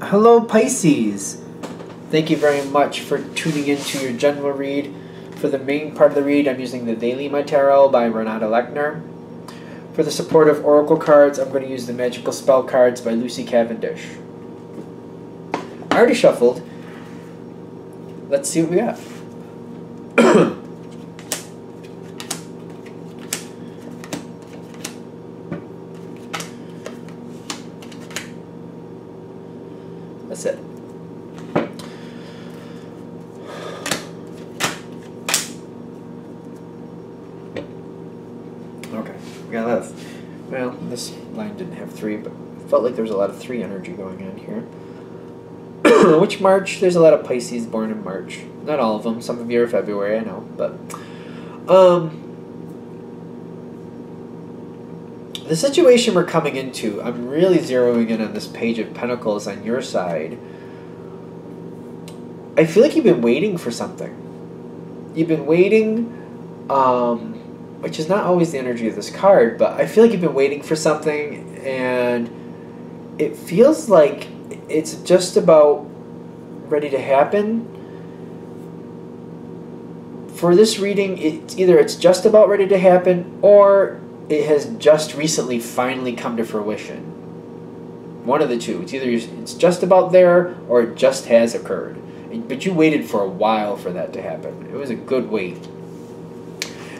Hello Pisces! Thank you very much for tuning into your general read. For the main part of the read, I'm using the Daily My Tarot by Renata Lechner. For the supportive oracle cards, I'm going to use the Magical Spell cards by Lucy Cavendish. I already shuffled. Let's see what we got. That's it. Okay, we got a lot of, well, this line didn't have 3, but it felt like there was a lot of 3 energy going on here. Which March? There's a lot of Pisces born in March. Not all of them. Some of you are February, I know, but the situation we're coming into, I'm really zeroing in on this Page of Pentacles on your side. I feel like you've been waiting for something. You've been waiting, which is not always the energy of this card, but I feel like you've been waiting for something, and it feels like it's just about ready to happen. For this reading, it's just about ready to happen, or it has just recently finally come to fruition. One of the two. It's either it's just about there, or it just has occurred. But you waited for a while for that to happen. It was a good wait.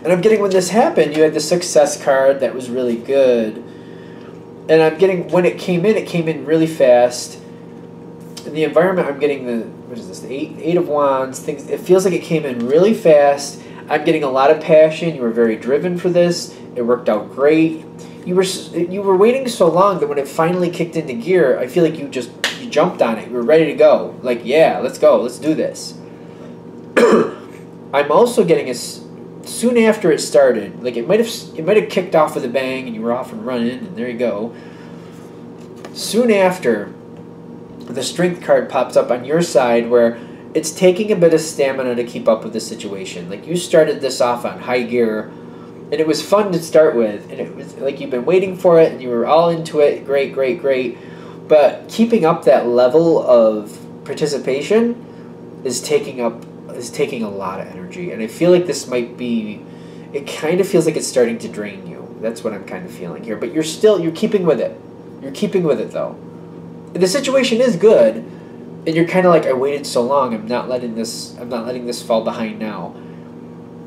And I'm getting, when this happened, you had the Success card that was really good. And I'm getting, when it came in really fast. In the environment, I'm getting the, what is this, the Eight of Wands. Things. It feels like it came in really fast. I'm getting a lot of passion. You were very driven for this. It worked out great. You were waiting so long that when it finally kicked into gear, I feel like you jumped on it. You were ready to go. Like, yeah, let's go. Let's do this. I'm also getting soon after it started, like it might have kicked off with a bang and you were off and running, and there you go. Soon after, the Strength card pops up on your side, where it's taking a bit of stamina to keep up with the situation. Like, you started this off on high gear, and it was fun to start with, and it was like you've been waiting for it and you were all into it. Great, great, great. But keeping up that level of participation is taking a lot of energy, and I feel like this might be, it kind of feels like it's starting to drain you. That's what I'm kind of feeling here. But you're keeping with it. You're keeping with it though. The situation is good, and you're kind of like, I waited so long, I'm not letting this fall behind now.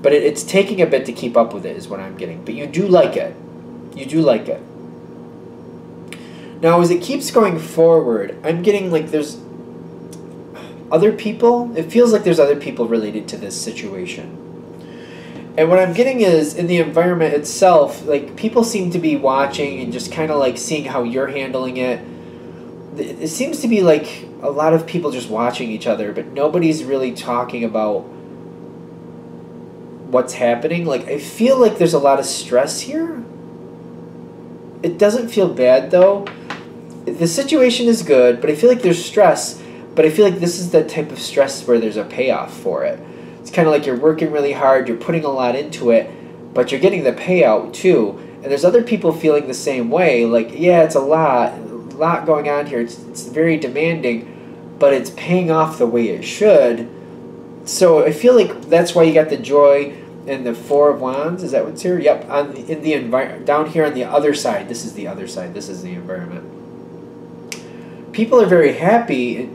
But it's taking a bit to keep up with it is what I'm getting. But you do like it. You do like it. Now, as it keeps going forward, I'm getting like there's other people. It feels like there's other people related to this situation. And what I'm getting is, in the environment itself, like, people seem to be watching and just kind of like seeing how you're handling it. It seems to be like a lot of people just watching each other, but nobody's really talking about what's happening. Like, I feel like there's a lot of stress here. It doesn't feel bad though. The situation is good, but I feel like there's stress. But I feel like this is the type of stress where there's a payoff for it. It's kind of like you're working really hard, you're putting a lot into it, but you're getting the payout too. And there's other people feeling the same way. Like, yeah, it's a lot going on here. It's very demanding, but it's paying off the way it should. So I feel like that's why you got the joy and the Four of Wands. Is that what's here? Yep. In the environment down here on the other side. This is the other side. This is the environment. People are very happy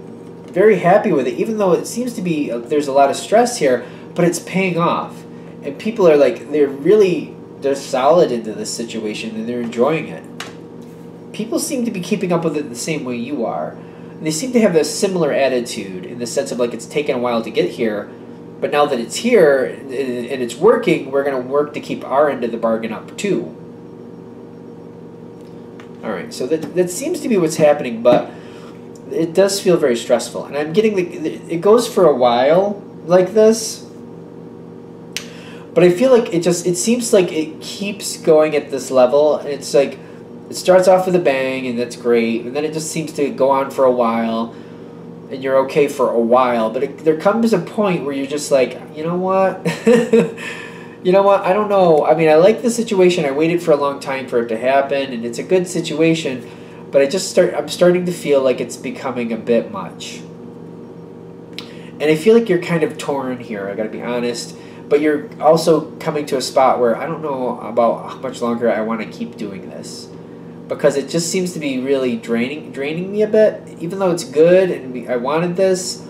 with it, even though it seems to be there's a lot of stress here, but it's paying off, and people are like they're solid into this situation and they're enjoying it. People seem to be keeping up with it the same way you are. And they seem to have a similar attitude in the sense of like it's taken a while to get here, but now that it's here and it's working, we're going to work to keep our end of the bargain up too. All right, so that seems to be what's happening, but it does feel very stressful. And I'm getting it goes for a while like this, but I feel like it seems like it keeps going at this level, and it's like it starts off with a bang, and that's great, and then it just seems to go on for a while, and you're okay for a while, but there comes a point where you're just like, you know what? You know what? I don't know. I mean, I like the situation. I waited for a long time for it to happen, and it's a good situation, but I'm starting to feel like it's becoming a bit much. And I feel like you're kind of torn here, I gotta be honest. But you're also coming to a spot where I don't know about how much longer I want to keep doing this. Because it just seems to be really draining me a bit. Even though it's good and I wanted this,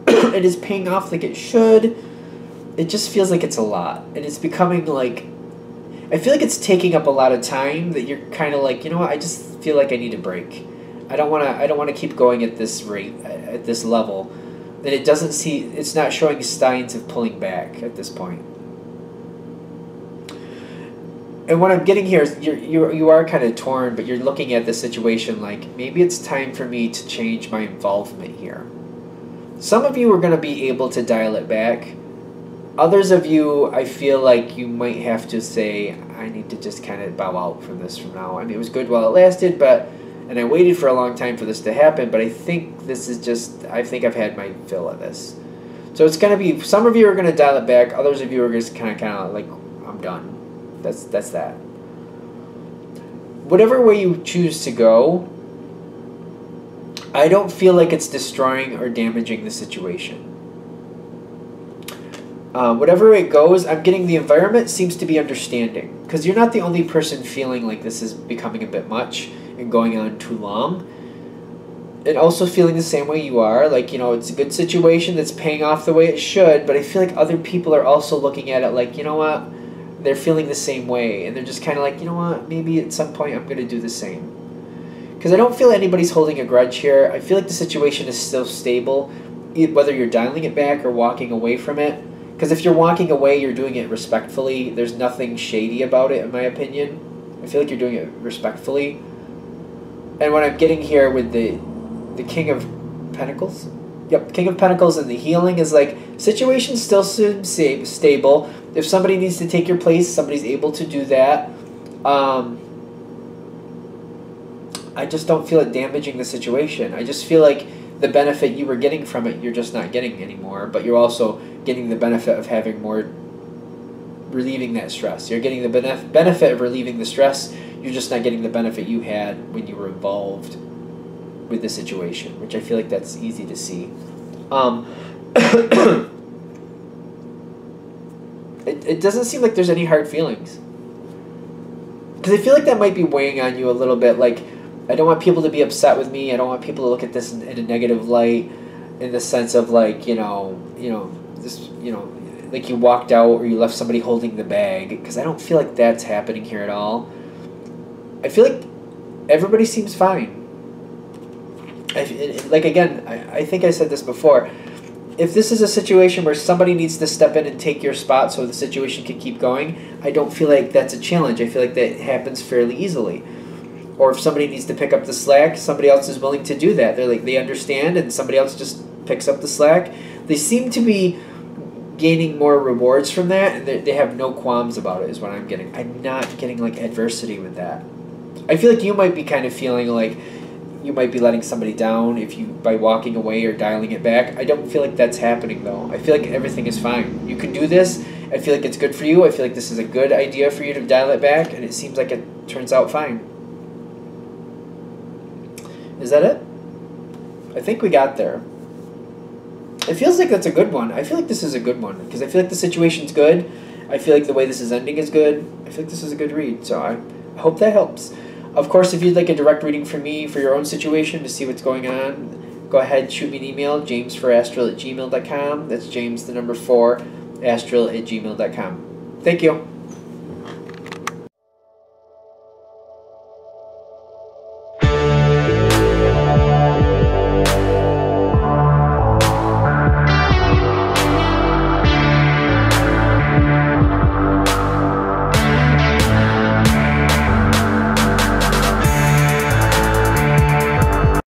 it is paying off like it should. It just feels like it's a lot. And it's becoming like, I feel like it's taking up a lot of time that you're kind of like, you know what, I just feel like I need a break. I don't want to keep going at this rate, at this level. And it's not showing signs of pulling back at this point. And what I'm getting here is you are kind of torn, but you're looking at the situation like, maybe it's time for me to change my involvement here. Some of you are going to be able to dial it back. Others of you, I feel like you might have to say, I need to just kind of bow out from this from now. I mean, it was good while it lasted, and I waited for a long time for this to happen, but I think this is just, I think I've had my fill of this. So it's going to be, some of you are going to dial it back, others of you are just kind of like, I'm done. That's that. Whatever way you choose to go, I don't feel like it's destroying or damaging the situation. Whatever way it goes, I'm getting the environment seems to be understanding. Because you're not the only person feeling like this is becoming a bit much and going on too long. And also feeling the same way you are. Like, you know, it's a good situation that's paying off the way it should. But I feel like other people are also looking at it like, you know what? They're feeling the same way. And they're just kind of like, you know what? Maybe at some point I'm going to do the same. Because I don't feel anybody's holding a grudge here. I feel like the situation is still stable. Whether you're dialing it back or walking away from it. Because if you're walking away, you're doing it respectfully. There's nothing shady about it, in my opinion. I feel like you're doing it respectfully. And what I'm getting here with the King of Pentacles? Yep, King of Pentacles and the healing is like, situation still seems stable. If somebody needs to take your place, somebody's able to do that. I just don't feel it damaging the situation. I just feel like the benefit you were getting from it, you're just not getting anymore. But you're also getting the benefit of having more, relieving that stress. You're getting the benefit of relieving the stress. You're just not getting the benefit you had when you were involved with the situation, which I feel like that's easy to see. It doesn't seem like there's any hard feelings. Because I feel like that might be weighing on you a little bit. Like, I don't want people to be upset with me. I don't want people to look at this in a negative light, in the sense of like, like you walked out or you left somebody holding the bag. Because I don't feel like that's happening here at all. I feel like everybody seems fine. Like, again, I think I said this before. If this is a situation where somebody needs to step in and take your spot so the situation can keep going, I don't feel like that's a challenge. I feel like that happens fairly easily. Or if somebody needs to pick up the slack, somebody else is willing to do that. They're like, they understand, and somebody else just picks up the slack. They seem to be gaining more rewards from that, and they have no qualms about it, is what I'm getting. I'm not getting like adversity with that. I feel like you might be kind of feeling like you might be letting somebody down by walking away or dialing it back. I don't feel like that's happening though. I feel like everything is fine. You can do this. I feel like it's good for you. I feel like this is a good idea for you to dial it back, and it seems like it turns out fine. Is that it? I think we got there. It feels like that's a good one. I feel like this is a good one because I feel like the situation's good. I feel like the way this is ending is good. I feel like this is a good read, so I hope that helps. Of course, if you'd like a direct reading from me for your own situation to see what's going on, go ahead and shoot me an email, jamesforastral@gmail.com. That's James, the number 4, astral@gmail.com. Thank you.